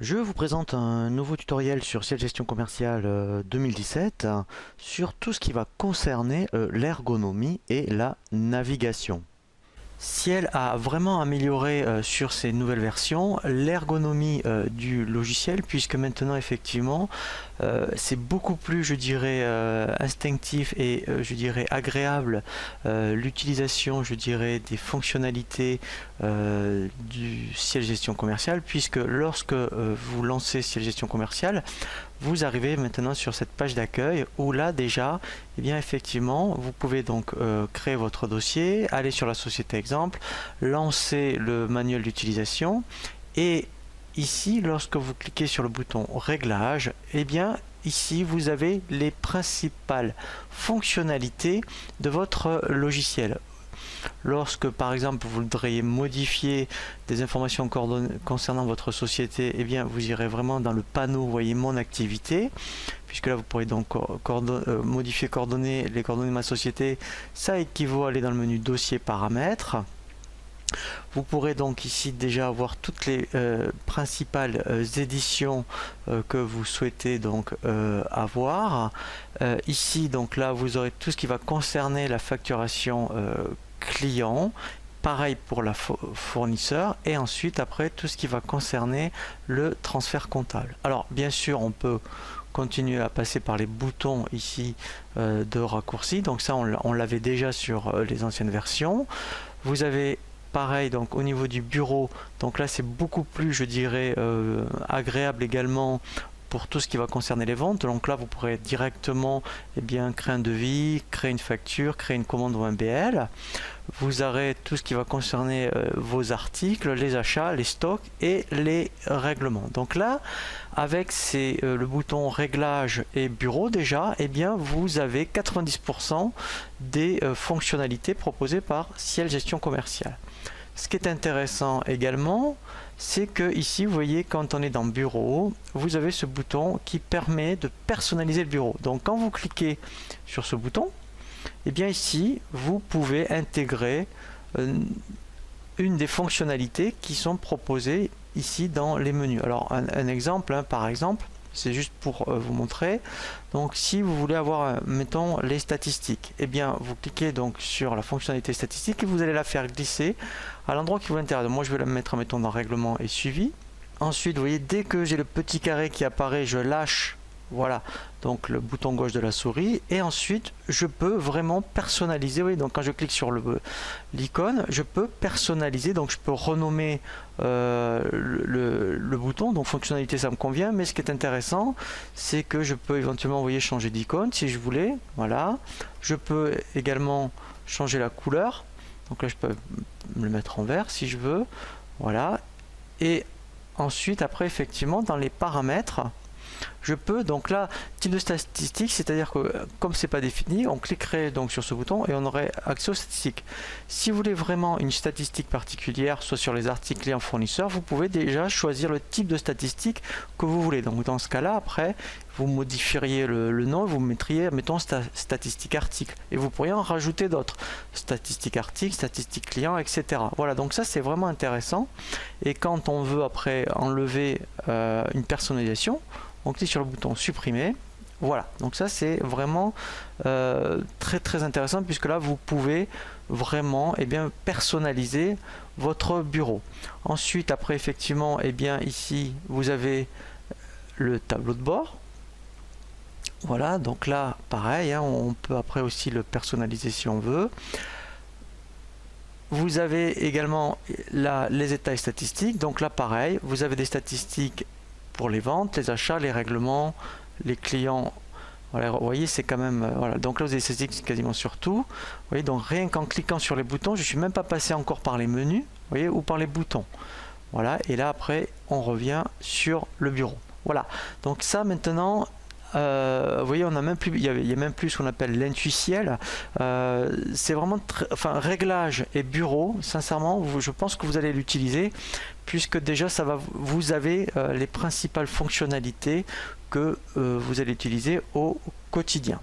Je vous présente un nouveau tutoriel sur Ciel Gestion Commerciale 2017 sur tout ce qui va concerner l'ergonomie et la navigation. Ciel a vraiment amélioré sur ces nouvelles versions l'ergonomie du logiciel, puisque maintenant effectivement c'est beaucoup plus, je dirais, instinctif et je dirais agréable l'utilisation, je dirais, des fonctionnalités du Ciel Gestion Commerciale, puisque lorsque vous lancez Ciel Gestion Commerciale, vous arrivez maintenant sur cette page d'accueil où là déjà, eh bien effectivement, vous pouvez donc créer votre dossier, aller sur la société exemple, lancer le manuel d'utilisation et ici, lorsque vous cliquez sur le bouton Réglages, eh bien ici vous avez les principales fonctionnalités de votre logiciel. Lorsque par exemple vous voudriez modifier des informations concernant votre société, eh bien vous irez vraiment dans le panneau, vous voyez mon activité, puisque là vous pourrez donc modifier les coordonnées de ma société. Ça équivaut à aller dans le menu dossier paramètres. Vous pourrez donc ici déjà avoir toutes les principales éditions que vous souhaitez donc avoir. Ici donc là vous aurez tout ce qui va concerner la facturation client, pareil pour la fournisseur, et ensuite après tout ce qui va concerner le transfert comptable. Alors bien sûr on peut continuer à passer par les boutons ici de raccourci, donc ça on l'avait déjà sur les anciennes versions. Vous avez pareil donc au niveau du bureau, donc là c'est beaucoup plus, je dirais, agréable également pour tout ce qui va concerner les ventes. Donc là vous pourrez directement créer un devis, créer une facture, créer une commande ou un BL. Vous aurez tout ce qui va concerner vos articles, les achats, les stocks et les règlements. Donc là, avec le bouton réglage et bureau déjà, vous avez 90% des fonctionnalités proposées par Ciel Gestion Commerciale. Ce qui est intéressant également, c'est que ici, vous voyez, quand on est dans bureau, vous avez ce bouton qui permet de personnaliser le bureau. Donc quand vous cliquez sur ce bouton, ici, vous pouvez intégrer une des fonctionnalités qui sont proposées ici dans les menus. Alors un exemple, par exemple, c'est juste pour vous montrer. Donc si vous voulez avoir, mettons, les statistiques, vous cliquez donc sur la fonctionnalité statistique et vous allez la faire glisser à l'endroit qui vous intéresse. Moi je vais la mettre, mettons, dans règlement et suivi. Ensuite, vous voyez, dès que j'ai le petit carré qui apparaît, je lâche, voilà, donc le bouton gauche de la souris, et ensuite je peux vraiment personnaliser. Oui, donc quand je clique sur l'icône, je peux personnaliser, donc je peux renommer le bouton. Donc fonctionnalité, ça me convient, mais ce qui est intéressant, c'est que je peux éventuellement, vous voyez, changer d'icône si je voulais. Voilà, je peux également changer la couleur, donc là je peux me le mettre en vert si je veux. Voilà, et ensuite après effectivement dans les paramètres, je peux donc là, type de statistique, c'est-à-dire que comme c'est pas défini, on cliquerait donc sur ce bouton et on aurait accès aux statistiques. Si vous voulez vraiment une statistique particulière, soit sur les articles clients fournisseurs, vous pouvez déjà choisir le type de statistique que vous voulez. Donc dans ce cas-là, après, vous modifieriez le nom, vous mettriez, mettons, statistique article, et vous pourriez en rajouter d'autres, statistiques article, statistiques clients, etc. Voilà, donc ça c'est vraiment intéressant. Et quand on veut après enlever une personnalisation, on clique sur le bouton supprimer. Voilà, donc ça c'est vraiment très très intéressant, puisque là vous pouvez vraiment personnaliser votre bureau. Ensuite, après effectivement, ici vous avez le tableau de bord. Voilà, donc là pareil, on peut après aussi le personnaliser si on veut. Vous avez également là les états statistiques. Donc là pareil, vous avez des statistiques pour les ventes, les achats, les règlements, les clients. Voilà, vous voyez, c'est quand même voilà. Donc là vous avez des statistiques quasiment sur tout. Vous voyez, donc rien qu'en cliquant sur les boutons, je suis même pas passé encore par les menus, vous voyez, ou par les boutons. Voilà, et là après on revient sur le bureau. Voilà, donc ça maintenant, vous voyez, on a même plus, il y a même plus ce qu'on appelle l'intuitiel. C'est vraiment réglage et bureau. Sincèrement, je pense que vous allez l'utiliser, puisque déjà vous avez les principales fonctionnalités que vous allez utiliser au quotidien.